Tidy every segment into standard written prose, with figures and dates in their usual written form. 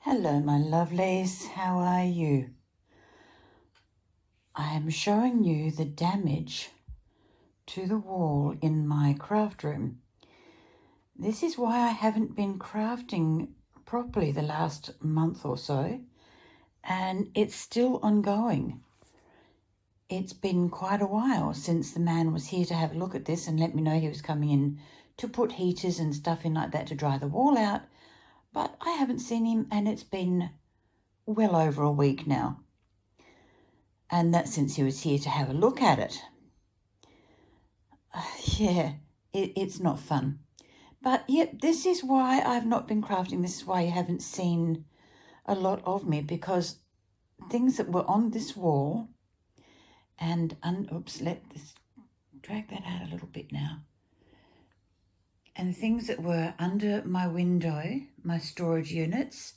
Hello, my lovelies. How are you? I am showing you the damage to the wall in my craft room. This is why I haven't been crafting properly the last month or so, and it's still ongoing. It's been quite a while since the man was here to have a look at this and let me know he was coming in to put heaters and stuff in like that to dry the wall out, but I haven't seen him, and it's been well over a week now. And that's since he was here to have a look at it. It's not fun. But yet, this is why I've not been crafting. This is why you haven't seen a lot of me, because things that were on this wall and, let's drag that out a little bit now. And things that were under my window, my storage units.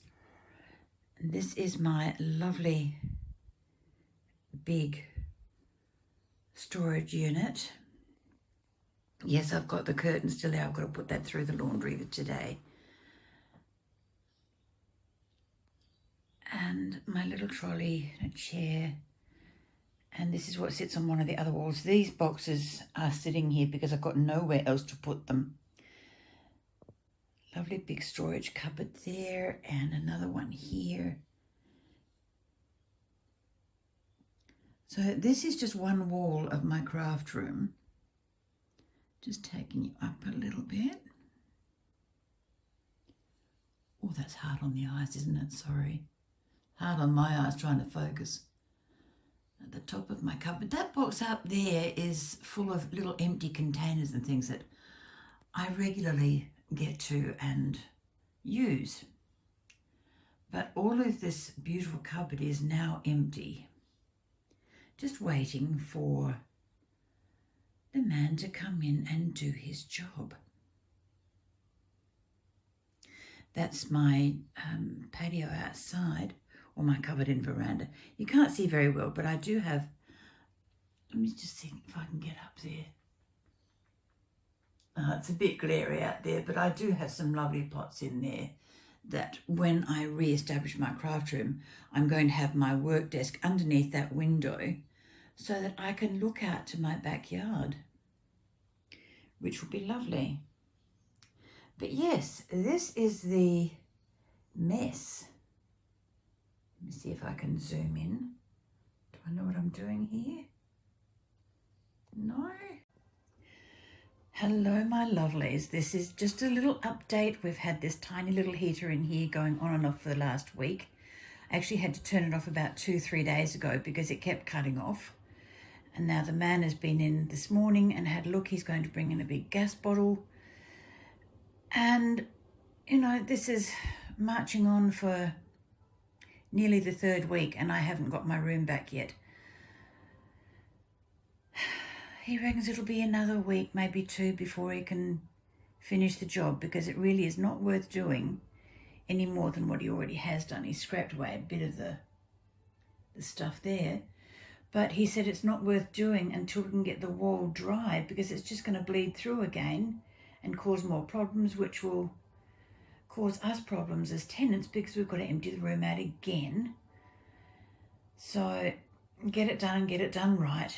And this is my lovely big storage unit. Yes, I've got the curtain still there. I've got to put that through the laundry today. And my little trolley, a chair. And this is what sits on one of the other walls. These boxes are sitting here because I've got nowhere else to put them. Lovely big storage cupboard there, and another one here. So this is just one wall of my craft room. Just taking you up a little bit. Oh, that's hard on the eyes, isn't it? Sorry. Hard on my eyes trying to focus. At the top of my cupboard. That box up there is full of little empty containers and things that I regularly get to and use. But all of this beautiful cupboard is now empty. Just waiting for the man to come in and do his job. That's my patio outside, or my covered in veranda. You can't see very well, but I do have, let me just see if I can get up there. It's a bit glary out there, but I do have some lovely pots in there that when I re-establish my craft room, I'm going to have my work desk underneath that window so that I can look out to my backyard, which will be lovely. But yes, this is the mess. Let me see if I can zoom in. Do I know what I'm doing here? No? Hello, my lovelies. This is just a little update. We've had this tiny little heater in here going on and off for the last week. I actually had to turn it off about 2-3 days ago because it kept cutting off. And now the man has been in this morning and had a look. He's going to bring in a big gas bottle. And, you know, this is marching on for nearly the 3rd week and I haven't got my room back yet. He reckons it'll be another week, maybe 2, before he can finish the job, because it really is not worth doing any more than what he already has done. He scrapped away a bit of the stuff there, but he said it's not worth doing until we can get the wall dry, because it's just going to bleed through again and cause more problems, which will cause us problems as tenants because we've got to empty the room out again. So get it done and get it done right.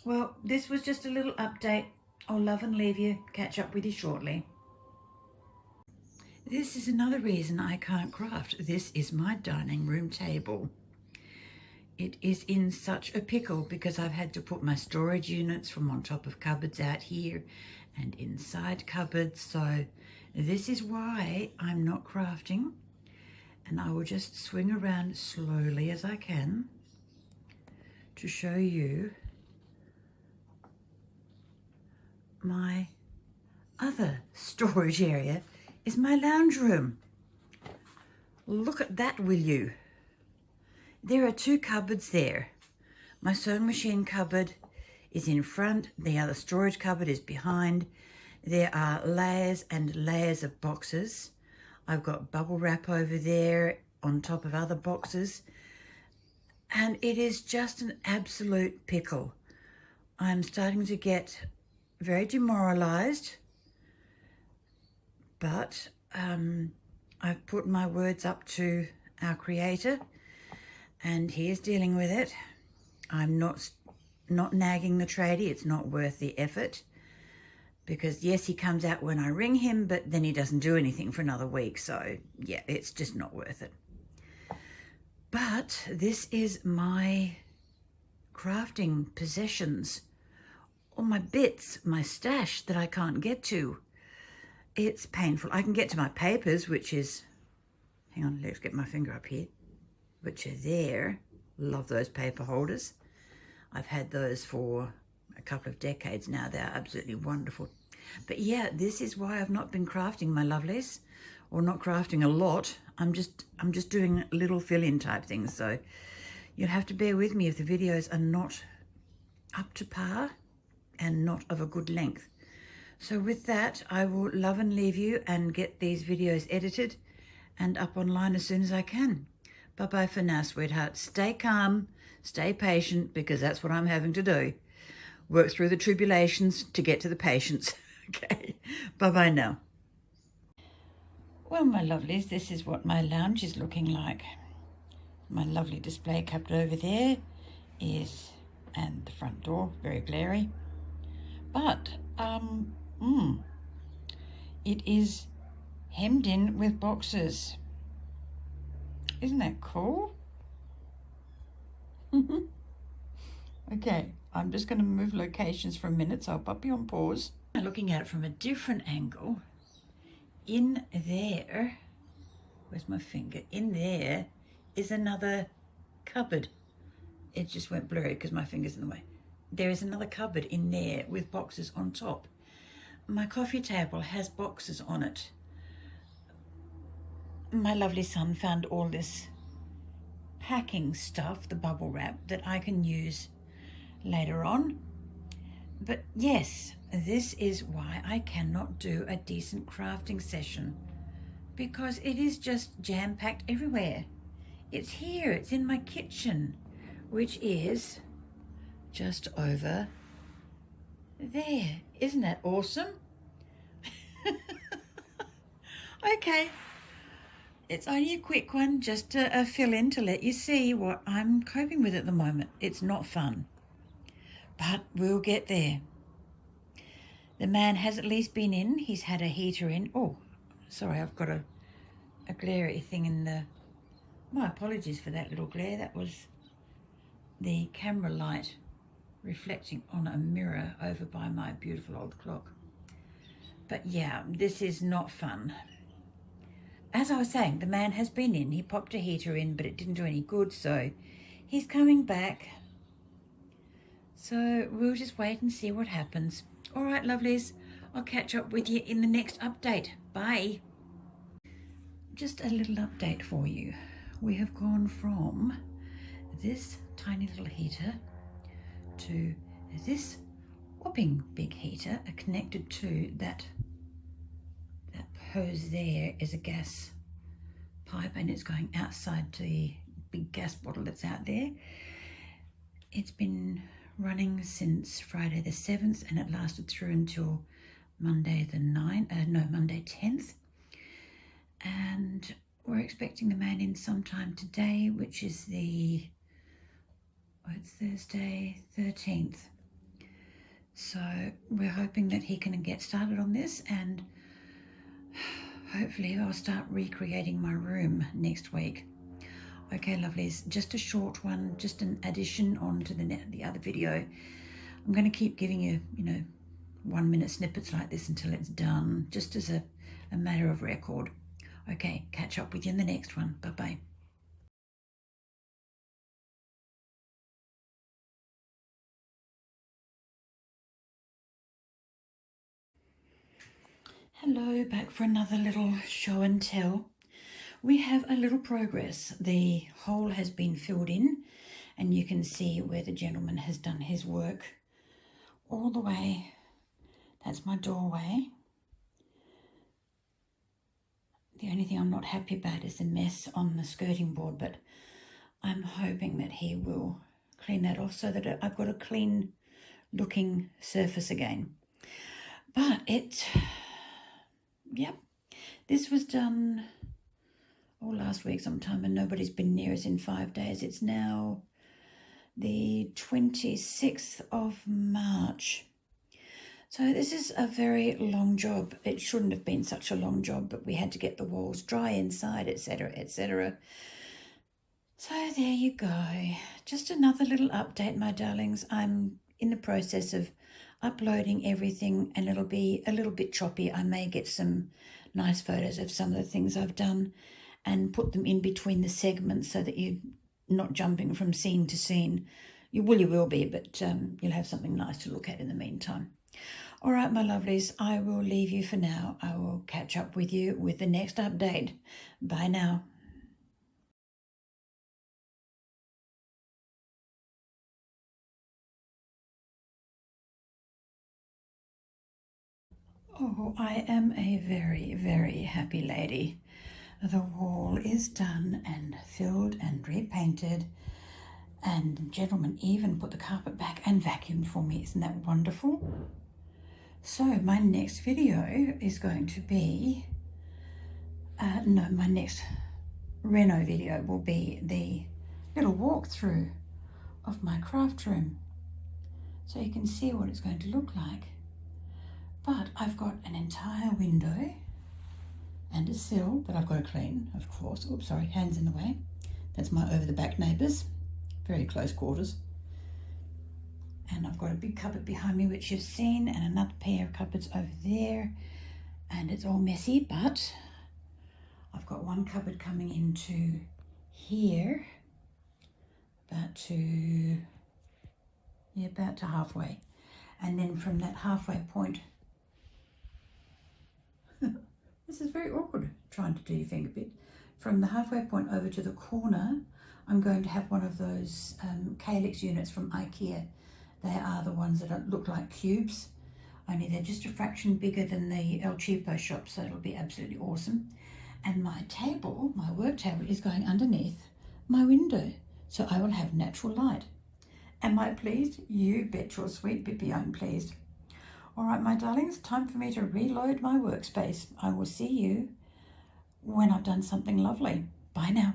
Well, this was just a little update. I'll love and leave you. Catch up with you shortly. This is another reason I can't craft. This is my dining room table. It is in such a pickle because I've had to put my storage units from on top of cupboards out here and inside cupboards. So this is why I'm not crafting. And I will just swing around slowly as I can to show you my other storage area is my lounge room. Look at that, will you? There are 2 cupboards there. My sewing machine cupboard is in front. The other storage cupboard is behind. There are layers and layers of boxes. I've got bubble wrap over there on top of other boxes. And it is just an absolute pickle. I'm starting to get very demoralized, but I've put my words up to our creator and he is dealing with it. I'm not nagging the tradie. It's not worth the effort, because yes, he comes out when I ring him, but then he doesn't do anything for another week. So yeah, it's just not worth it. But this is my crafting possessions, all my bits, my stash that I can't get to. It's painful. I can get to my papers, which is, hang on, let's get my finger up here, which are there. Love those paper holders. I've had those for a couple of decades now. They're absolutely wonderful. But yeah, this is why I've not been crafting, my lovelies, or not crafting a lot. I'm just doing little fill-in type things. So you'll have to bear with me if the videos are not up to par and not of a good length. So with that, I will love and leave you and get these videos edited and up online as soon as I can. Bye-bye for now, sweetheart. Stay calm, stay patient, because that's what I'm having to do. Work through the tribulations to get to the patience. Okay, bye-bye now. Well, my lovelies, this is what my lounge is looking like. My lovely display cabinet over there is, and the front door, very glary. But, it is hemmed in with boxes. Isn't that cool? Okay, I'm just going to move locations for a minute, so I'll pop you on pause. Looking at it from a different angle, in there, where's my finger? In there is another cupboard. It just went blurry because my finger's in the way. There is another cupboard in there with boxes on top. My coffee table has boxes on it. My lovely son found all this packing stuff, the bubble wrap, that I can use later on. But yes, this is why I cannot do a decent crafting session, because it is just jam-packed everywhere. It's here, it's in my kitchen, which is just over there. Isn't that awesome? Okay, it's only a quick one, just to fill in to let you see what I'm coping with at the moment. It's not fun, but we'll get there. The man has at least been in. He's had a heater in. Oh, sorry, I've got a glary thing in the... My apologies for that little glare. That was the camera light reflecting on a mirror over by my beautiful old clock. But yeah, this is not fun. As I was saying, the man has been in. He popped a heater in, but it didn't do any good, so he's coming back. So we'll just wait and see what happens. All right, lovelies, I'll catch up with you in the next update. Bye. Just a little update for you. We have gone from this tiny little heater to this whopping big heater connected to that hose. There is a gas pipe and it's going outside to the big gas bottle that's out there. It's been running since Friday the 7th and it lasted through until Monday the 10th. And we're expecting the man in sometime today, which is it's Thursday 13th. So we're hoping that he can get started on this, and hopefully I'll start recreating my room next week. Okay, lovelies, just a short one, just an addition onto the other video. I'm going to keep giving you, 1 minute snippets like this until it's done, just as a matter of record. Okay, catch up with you in the next one. Bye-bye. Hello, back for another little show and tell. We have a little progress. The hole has been filled in and you can see where the gentleman has done his work all the way. That's my doorway. The only thing I'm not happy about is the mess on the skirting board, but I'm hoping that he will clean that off so that I've got a clean looking surface again. But yep, this was done or last week sometime, and nobody's been near us in 5 days. It's now the 26th of March. So this is a very long job. It shouldn't have been such a long job, but we had to get the walls dry inside, etc., etc. So there you go. Just another little update, my darlings. I'm in the process of uploading everything, and it'll be a little bit choppy. I may get some nice photos of some of the things I've done and put them in between the segments so that you're not jumping from scene to scene. You will be, but you'll have something nice to look at in the meantime. All right, my lovelies, I will leave you for now. I will catch up with you with the next update. Bye now. Oh, I am a very, very happy lady. The wall is done and filled and repainted, and the gentleman even put the carpet back and vacuumed for me. Isn't that wonderful? So my next video is going to be, my next reno video will be the little walkthrough of my craft room, so you can see what it's going to look like. But I've got an entire window and a sill that I've got to clean, of course. Oops, sorry, hands in the way. That's my over the back neighbours, very close quarters. And I've got a big cupboard behind me, which you've seen, and another pair of cupboards over there. And it's all messy, but I've got one cupboard coming into here, about to halfway. And then from that halfway point, this is very awkward trying to do your finger bit. From the halfway point over to the corner, I'm going to have one of those calyx units from IKEA. They are the ones that look like cubes, only they're just a fraction bigger than the El Cheapo shop, so it'll be absolutely awesome. And my table, my work table, is going underneath my window, so I will have natural light. Am I pleased? You bet your sweet Bippy I'm pleased. All right, my darlings, time for me to reload my workspace. I will see you when I've done something lovely. Bye now.